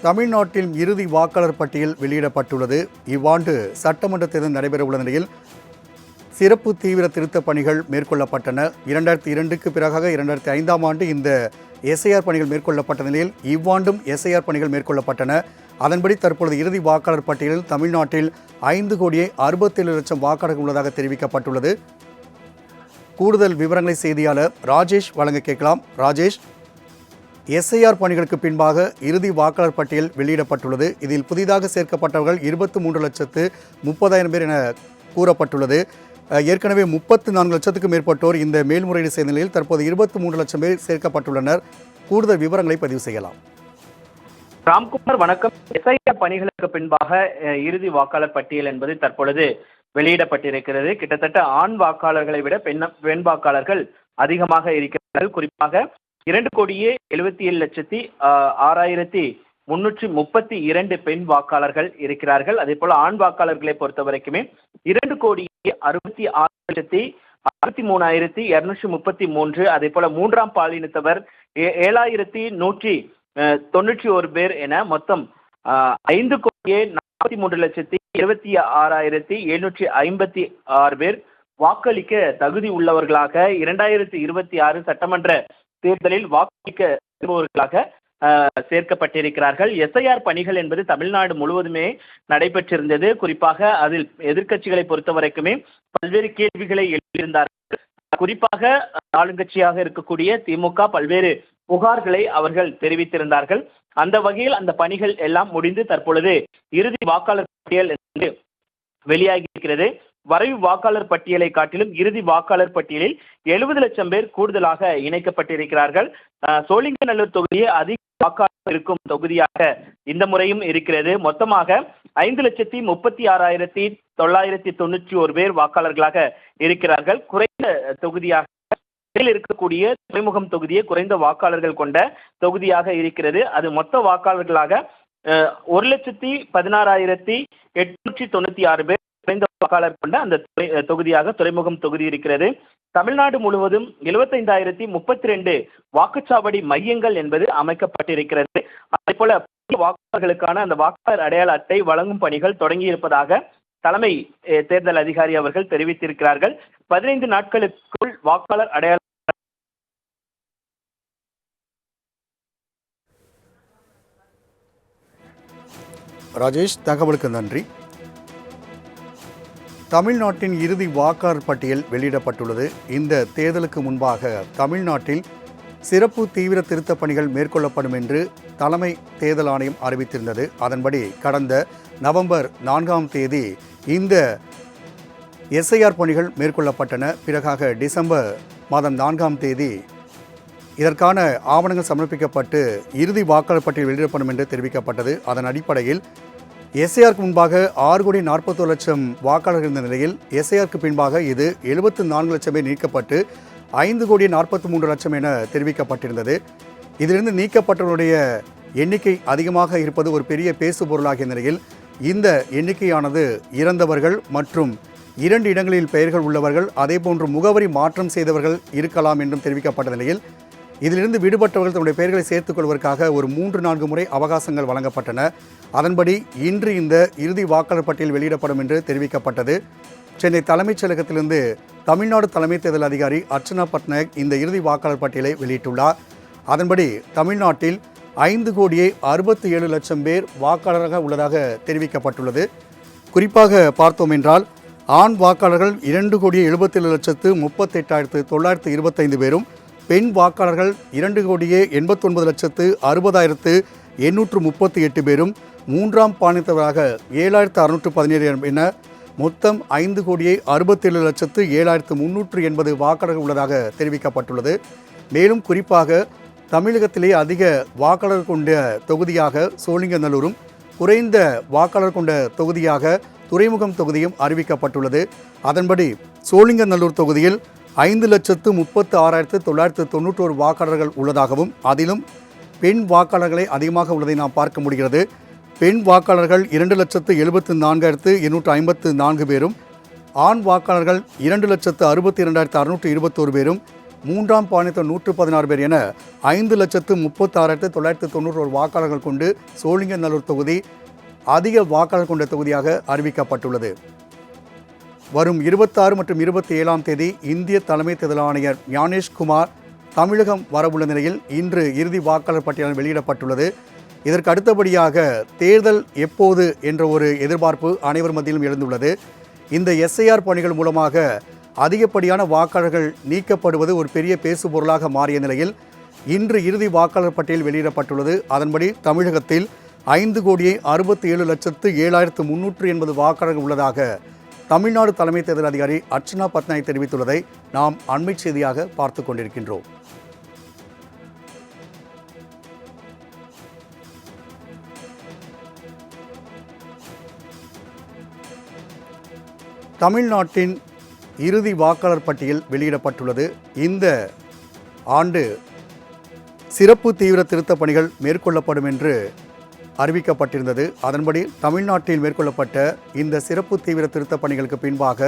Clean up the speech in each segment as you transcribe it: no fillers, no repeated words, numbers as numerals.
தமிழ்நாட்டில் இறுதி வாக்காளர் பட்டியல் வெளியிடப்பட்டுள்ளது. இவ்வாண்டு சட்டமன்ற தேர்தல் நடைபெறவுள்ள நிலையில் சிறப்பு தீவிர திருத்தப் பணிகள் மேற்கொள்ளப்பட்டன. 2002க்கு பிறகாக 2005ஆம் ஆண்டு இந்த எஸ்ஐஆர் பணிகள் மேற்கொள்ளப்பட்ட நிலையில் இவ்வாண்டும் எஸ்ஐஆர் பணிகள் மேற்கொள்ளப்பட்டன. அதன்படி தற்பொழுது இறுதி வாக்காளர் பட்டியலில் தமிழ்நாட்டில் 5,67,00,000 வாக்காளர்கள் உள்ளதாக தெரிவிக்கப்பட்டுள்ளது. கூடுதல் விவரங்களை செய்தியாளர் ராஜேஷ் வழங்க கேட்கலாம். ராஜேஷ், எஸ்ஐஆர் பணிகளுக்கு பின்பாக இறுதி வாக்காளர் பட்டியல் வெளியிடப்பட்டுள்ளது. இதில் புதிதாக சேர்க்கப்பட்டவர்கள் 23,30,000 பேர் என கூறப்பட்டுள்ளது. ஏற்கனவே 34 லட்சத்துக்கும் மேற்பட்டோர் இந்த மேல்முறையீடு செய்த நிலையில் தற்போது 23 லட்சம் பேர் சேர்க்கப்பட்டுள்ளனர். கூடுதல் விவரங்களை பதிவு செய்யலாம். ராம்குமார், வணக்கம். எஸ்ஐஆர் பணிகளுக்கு பின்பாக இறுதி வாக்காளர் பட்டியல் என்பது தற்பொழுது வெளியிடப்பட்டிருக்கிறது. கிட்டத்தட்ட ஆண் வாக்காளர்களை விட பெண் வாக்காளர்கள் அதிகமாக இருக்கிறார்கள். குறிப்பாக 2,77,06,332 பெண் வாக்காளர்கள் இருக்கிறார்கள். அதே போல ஆண் வாக்காளர்களை பொறுத்த வரைக்குமே 2,66,63,233, அதே போல மூன்றாம் பாலினத்தவர் 7,191 பேர் என மொத்தம் 5,43,26,756 பேர் வாக்களிக்க தகுதி உள்ளவர்களாக 2026 சட்டமன்ற தேர்தலில் வாக்களிக்க விரும்புவர்களாக சேர்க்கப்பட்டிருக்கிறார்கள். எஸ்ஐஆர் பணிகள் என்பது தமிழ்நாடு முழுவதுமே நடைபெற்றிருந்தது. குறிப்பாக அதில் எதிர்க்கட்சிகளை பொறுத்த வரைக்குமே பல்வேறு கேள்விகளை எழுப்பியிருந்தார்கள். குறிப்பாக ஆளுங்கட்சியாக இருக்கக்கூடிய திமுக பல்வேறு புகார்களை அவர்கள் தெரிவித்திருந்தார்கள். அந்த வகையில் அந்த பணிகள் எல்லாம் முடிந்து தற்பொழுது இறுதி வாக்காளர் பட்டியல் வெளியாகி இருக்கிறது. வரைவு வாக்காளர் பட்டியலை காட்டிலும் இறுதி வாக்காளர் பட்டியலில் 70 லட்சம் பேர் கூடுதலாக இணைக்கப்பட்டிருக்கிறார்கள். சோழிங்கநல்லூர் தொகுதியே அதிக வாக்காளர் இருக்கும் தொகுதியாக இந்த முறையும் இருக்கிறது. மொத்தமாக 5,36,991 பேர் வாக்காளர்களாக இருக்கிறார்கள். குறைந்த தொகுதியாக இருக்கக்கூடிய துறைமுகம் தொகுதியே குறைந்த வாக்காளர்கள் கொண்ட தொகுதியாக இருக்கிறது. அது மொத்த வாக்காளர்களாக 1,16,896 பேர் குறைந்த வாக்காளர் கொண்ட அந்த தொகுதியாக துறைமுகம் தொகுதி இருக்கிறது. தமிழ்நாடு முழுவதும் 75,032 வாக்குச்சாவடி மையங்கள் என்பது அமைக்கப்பட்டிருக்கிறது. அதே போல வாக்காளர்களுக்கான அந்த வாக்காளர் அடையாள அட்டை வழங்கும் பணிகள் தொடங்கி இருப்பதாக தலைமை தேர்தல் அதிகாரி அவர்கள் தெரிவித்திருக்கிறார்கள். 15 நாட்களுக்குள் வாக்காளர் அடையாள ராஜேஷ், தகவலுக்கு நன்றி. தமிழ்நாட்டின் இறுதி வாக்காளர் பட்டியல் வெளியிடப்பட்டுள்ளது. இந்த தேர்தலுக்கு முன்பாக தமிழ்நாட்டில் சிறப்பு தீவிர திருத்தப் பணிகள் மேற்கொள்ளப்படும் என்று தலைமை தேர்தல் ஆணையம் அறிவித்திருந்தது. அதன்படி கடந்த நவம்பர் 4ஆம் தேதி இந்த எஸ்ஐஆர் பணிகள் மேற்கொள்ளப்பட்டன. பிறகாக டிசம்பர் மாதம் 4ஆம் தேதி இதற்கான ஆவணங்கள் சமர்ப்பிக்கப்பட்டு இறுதி வாக்காளர் பட்டியல் வெளியிடப்படும் என்று தெரிவிக்கப்பட்டது. அதன் அடிப்படையில் எஸ்ஐஆருக்கு முன்பாக 6,41,00,000 வாக்காளர்கள் இருந்த நிலையில் எஸ்ஐஆருக்கு பின்பாக இது 74 லட்சம் பேர் நீக்கப்பட்டு 5,43,00,000 என தெரிவிக்கப்பட்டிருந்தது. இதிலிருந்து நீக்கப்பட்டவருடைய எண்ணிக்கை அதிகமாக இருப்பது ஒரு பெரிய பேசுபொருளாகிய நிலையில் இந்த எண்ணிக்கையானது இறந்தவர்கள் மற்றும் 2 இடங்களில் பெயர்கள் உள்ளவர்கள், அதேபோன்று முகவரி மாற்றம் செய்தவர்கள் இருக்கலாம் என்றும் தெரிவிக்கப்பட்ட நிலையில் இதிலிருந்து விடுபட்டவர்கள் தன்னுடைய பெயர்களை சேர்த்துக் கொள்வதற்காக ஒரு 3-4 முறை அவகாசங்கள் வழங்கப்பட்டன. அதன்படி இன்று இந்த இறுதி வாக்காளர் பட்டியல் வெளியிடப்படும் என்று தெரிவிக்கப்பட்டது. சென்னை தலைமைச் செயலகத்திலிருந்து தமிழ்நாடு தலைமை தேர்தல் அதிகாரி அர்ச்சனா பட்நாயக் இந்த இறுதி வாக்காளர் பட்டியலை வெளியிட்டுள்ளார். அதன்படி தமிழ்நாட்டில் 5,67,00,000 பேர் வாக்காளராக உள்ளதாக தெரிவிக்கப்பட்டுள்ளது. குறிப்பாக பார்த்தோம் என்றால் ஆண் வாக்காளர்கள் 2,77,38,925 பேரும், பெண் வாக்காளர்கள் 2,89,60,838 பேரும், மூன்றாம் பாலினத்தவராக 7,617 என மொத்தம் 5,67,07,380 வாக்காளர்கள் உள்ளதாக தெரிவிக்கப்பட்டுள்ளது. மேலும் குறிப்பாக தமிழகத்திலே அதிக வாக்காளர் கொண்ட தொகுதியாக சோழிங்கநல்லூரும், குறைந்த வாக்காளர் கொண்ட தொகுதியாக துறைமுகம் தொகுதியும் அறிவிக்கப்பட்டுள்ளது. அதன்படி சோழிங்கநல்லூர் தொகுதியில் 5,36,991 வாக்காளர்கள் உள்ளதாகவும் அதிலும் பெண் வாக்காளர்களை அதிகமாக உள்ளதை நாம் பார்க்க முடிகிறது. பெண் வாக்காளர்கள் 2,74,854 பேரும், ஆண் வாக்காளர்கள் 2,62,621 பேரும், மூன்றாம் பாலினத்தவர் 116 பேர் என 5,36,991 வாக்காளர்கள் கொண்டு சோழிங்கநல்லூர் தொகுதி அதிக வாக்காளர் கொண்ட தொகுதியாக அறிவிக்கப்பட்டுள்ளது. வரும் 26 மற்றும் 27ஆம் தேதி இந்திய தலைமை தேர்தல் ஆணையர் ஞானேஷ்குமார் தமிழகம் வரவுள்ள நிலையில் இன்று இறுதி வாக்காளர் பட்டியல் வெளியிடப்பட்டுள்ளது. இதற்கு அடுத்தபடியாக தேர்தல் எப்போது என்ற ஒரு எதிர்பார்ப்பு அனைவர் மத்தியிலும் எழுந்துள்ளது. இந்த எஸ்ஐஆர் பணிகள் மூலமாக அதிகப்படியான வாக்காளர்கள் நீக்கப்படுவது ஒரு பெரிய பேசுபொருளாக மாறிய நிலையில் இன்று இறுதி வாக்காளர் பட்டியல் வெளியிடப்பட்டுள்ளது. அதன்படி தமிழகத்தில் 5,67,07,380 வாக்காளர்கள் உள்ளதாக தமிழ்நாடு தலைமை தேர்தல் அதிகாரி அர்ச்சனா பட்நாயக் தெரிவித்துள்ளதை நாம் அண்மை செய்தியாக பார்த்து கொண்டிருக்கின்றோம். தமிழ்நாட்டின் இறுதி வாக்காளர் பட்டியல் வெளியிடப்பட்டுள்ளது. இந்த ஆண்டு சிறப்பு தீவிர திருத்தப் பணிகள் மேற்கொள்ளப்படும் என்று அறிவிக்கப்பட்டிருந்தது. அதன்படி தமிழ்நாட்டில் மேற்கொள்ளப்பட்ட இந்த சிறப்பு தீவிர திருத்தப் பணிகளுக்கு பின்பாக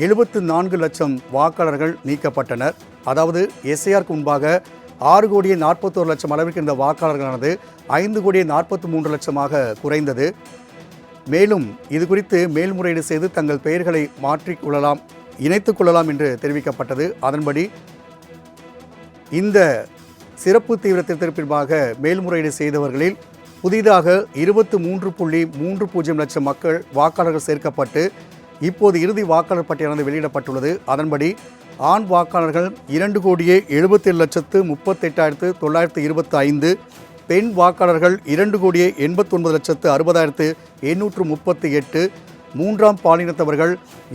74 லட்சம் வாக்காளர்கள் நீக்கப்பட்டனர். அதாவது எஸ்ஐஆருக்கு முன்பாக 6,41,00,000 அளவிற்கு இந்த வாக்காளர்களானது 5,43,00,000 குறைந்தது. மேலும் இது குறித்து மேல்முறையீடு செய்து தங்கள் பெயர்களை மாற்றிக்கொள்ளலாம், இணைத்துக் கொள்ளலாம் என்று தெரிவிக்கப்பட்டது. அதன்படி இந்த சிறப்பு தீவிர திருத்தப்பிற்காக மேல்முறையீடு செய்தவர்களில் புதிதாக 23.30 லட்சம் வாக்காளர்கள் சேர்க்கப்பட்டு இப்போது இறுதி வாக்காளர் பட்டியலானது வெளியிடப்பட்டுள்ளது. அதன்படி ஆண் வாக்காளர்கள் 2,70,38,925, பெண் வாக்காளர்கள் 2,89,60,838, மூன்றாம் பாலினத்தவர்கள்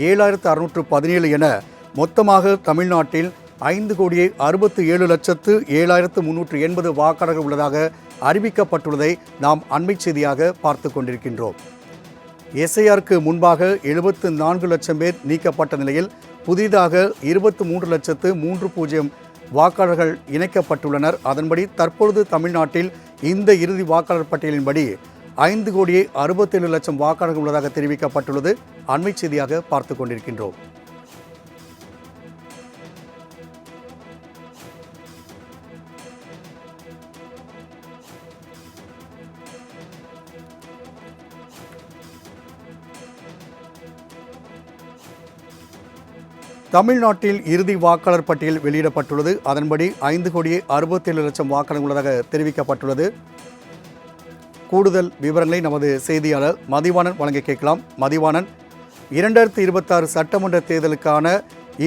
7,617 என மொத்தமாக தமிழ்நாட்டில் 5,67,07,380 வாக்காளர்கள் உள்ளதாக அறிவிக்கப்பட்டுள்ளதை நாம் அண்மை செய்தியாக பார்த்து கொண்டிருக்கின்றோம். எஸ்ஐஆருக்கு முன்பாக 74 லட்சம் பேர் நீக்கப்பட்ட நிலையில் புதிதாக 23,30,000 வாக்காளர்கள் இணைக்கப்பட்டுள்ளனர். அதன்படி தற்பொழுது தமிழ்நாட்டில் இந்த இறுதி வாக்காளர் பட்டியலின்படி 5,67,00,000 வாக்காளர்கள் உள்ளதாக தெரிவிக்கப்பட்டுள்ளது. அண்மை செய்தியாக பார்த்து கொண்டிருக்கின்றோம். தமிழ்நாட்டில் இறுதி வாக்காளர் பட்டியல் வெளியிடப்பட்டுள்ளது. அதன்படி 5,67,00,000 வாக்காளர்கள் உள்ளதாக தெரிவிக்கப்பட்டுள்ளது. கூடுதல் விவரங்களை நமது செய்தியாளர் மதிவாணன் வழங்க கேட்கலாம். மதிவாணன், 2026 சட்டமன்ற தேர்தலுக்கான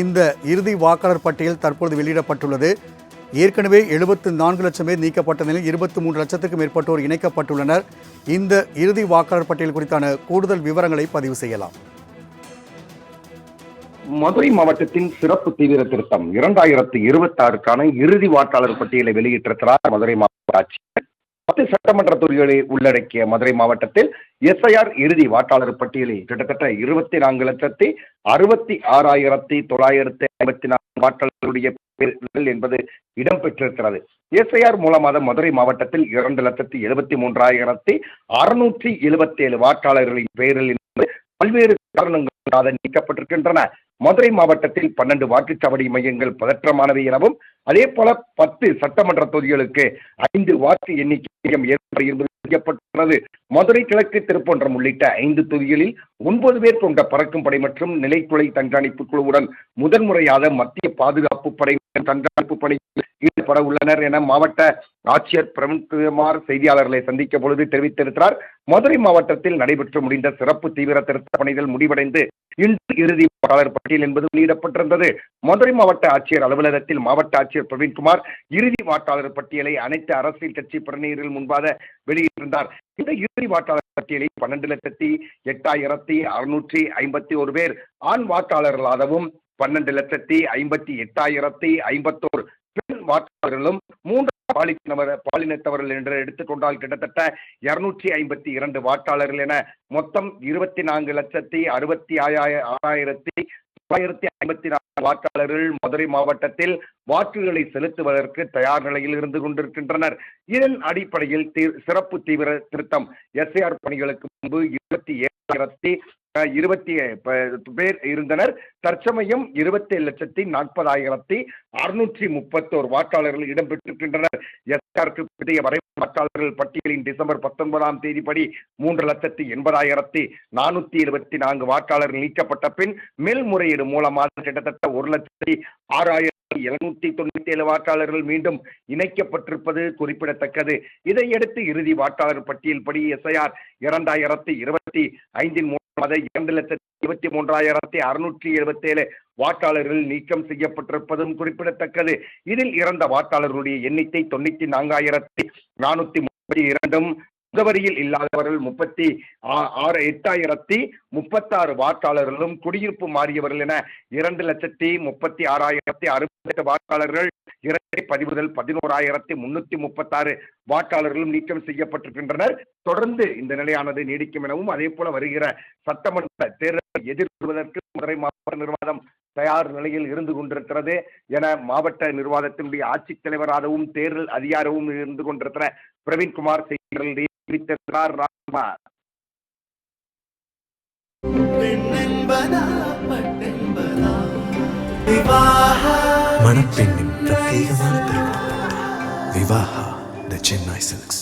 இந்த இறுதி வாக்காளர் பட்டியல் தற்பொழுது வெளியிடப்பட்டுள்ளது. ஏற்கனவே 74 லட்சம் பேர் நீக்கப்பட்ட நிலையில் 23 லட்சத்துக்கும் மேற்பட்டோர் இணைக்கப்பட்டுள்ளனர். இந்த இறுதி வாக்காளர் பட்டியல் குறித்தான கூடுதல் விவரங்களை பதிவு செய்யலாம். மதுரை மாவட்டத்தின் சிறப்பு தீவிர திருத்தம் 2026க்கான இறுதி வாக்காளர் பட்டியலை வெளியிட்டிருக்கிறார் மதுரை மாவட்ட ஆட்சியர். 10 சட்டமன்ற தொகுதிகளை உள்ளடக்கிய மதுரை மாவட்டத்தில் எஸ்ஐஆர் இறுதி வாக்காளர் பட்டியலில் கிட்டத்தட்ட 24,66,954 வாக்காளர்களுடைய பேர்கள் என்பது இடம்பெற்றிருக்கிறது. எஸ்ஐஆர் மூலமாக மதுரை மாவட்டத்தில் 2,73,677 வாக்காளர்களின் பெயரில் பல்வேறு காரணங்களாக நீக்கப்பட்டிருக்கின்றன. மதுரை மாவட்டத்தில் 12 வாக்குச்சாவடி மையங்கள் பதற்றமானவை எனவும், அதே போல 10 சட்டமன்ற தொகுதிகளுக்கு 5 வாக்கு எண்ணிக்கை மையம் ஏற்பட என்பது செய்யப்பட்டுள்ளது. மதுரை கிழக்கு, திருப்பொன்றம் உள்ளிட்ட 5 தொகுதிகளில் 9 பேர் கொண்ட பறக்கும் படை மற்றும் நிலைத்துறை கண்காணிப்பு குழுவுடன் முதன்முறையாக மத்திய பாதுகாப்பு படை கண்காணிப்பு பணியில் ஈடுபட உள்ளனர் என மாவட்ட ஆட்சியர் பிரவீன்குமார் செய்தியாளர்களை சந்திக்க பொழுது தெரிவித்திருக்கிறார். மதுரை மாவட்டத்தில் நடைபெற்று முடிந்த சிறப்பு தீவிர திருத்த பணிகள் முடிவடைந்து இன்று இறுதி வாக்காளர் பட்டியல் என்பது வெளியிடப்பட்டிருந்தது. மதுரை மாவட்ட ஆட்சியர் அலுவலகத்தில் மாவட்ட ஆட்சியர் பிரவீன்குமார் இறுதி வாக்காளர் பட்டியலை அனைத்து அரசியல் கட்சி பிரதிநிதிகள் முன்பாக வெளியிட்டிருந்தார். இந்த இறுதி வாக்காளர் பட்டியலில் 12,08,651 பேர் ஆண் வாக்காளர்களாகவும் 12,58,051 பெண் வாக்காளர்களும், மூன்றாம் பாலினத்தவர்கள் என்று எடுத்துக்கொண்டால் கிட்டத்தட்ட 252 வாக்காளர்கள் என மொத்தம் 24,66,954 வாக்காளர்கள் மதுரை மாவட்டத்தில் வாக்குகளை செலுத்துவதற்கு தயார் நிலையில் இருந்து கொண்டிருக்கின்றனர். இதன் அடிப்படையில் சிறப்பு தீவிர திருத்தம் எஸ்ஐஆர் பணிகளுக்கு முன்பு 20 பேர் இருந்தனர். தற்சமயம் 27,40,631 வாக்காளர்கள் இடம்பெற்றிருக்கின்றனர். எஸ்ஆருக்கு பிந்தைய வரைவு வாக்காளர்கள் பட்டியலின் டிசம்பர் 19ஆம் தேதிப்படி 3,80,474 வாக்காளர்கள் நீக்கப்பட்ட பின் மேல்முறையீடு மூலமாக கிட்டத்தட்ட 1,06,797 வாக்காளர்கள் மீண்டும் இணைக்கப்பட்டிருப்பது குறிப்பிடத்தக்கது. இதையடுத்து இறுதி வாக்காளர் பட்டியல் படி எஸ்ஐஆர் 2025 மூலமாக 2,23,677 வாக்காளர்கள் நீக்கம் செய்யப்பட்டிருப்பதும் குறிப்பிடத்தக்கது. இதில் இறந்த வாக்காளர்களுடைய எண்ணிக்கை 94,432. முகவரியில் இல்லாதவர்கள் 8,036 வாக்காளர்களும் குடியிருப்பு மாறியவர்கள் என 2,36,068 வாக்காளர்கள், இரட்டை பதிவுதல் 11,336 வாக்காளர்களும் நீக்கம் செய்யப்பட்டிருக்கின்றனர். தொடர்ந்து இந்த நிலையானது நீடிக்கும் எனவும் அதே போல வருகிற சட்டமன்ற தேர்தலை எதிர்கொள்வதற்கு மதுரை மாவட்ட நிர்வாகம் தயார் நிலையில் இருந்து கொண்டிருக்கிறது என மாவட்ட நிர்வாகத்தினுடைய ஆட்சித்தலைவராகவும் தேர்தல் அதிகாரவும் இருந்து கொண்டிருக்கிற பிரவீன்குமார் செய்தியாளர்கள் தெரிவித்திருக்கிறார். ராஜ்குமார். மணப்பெண்ணின் பிரத்யேகமான திருமணம் விவாஹா தி சென்னை சில்க்ஸ்.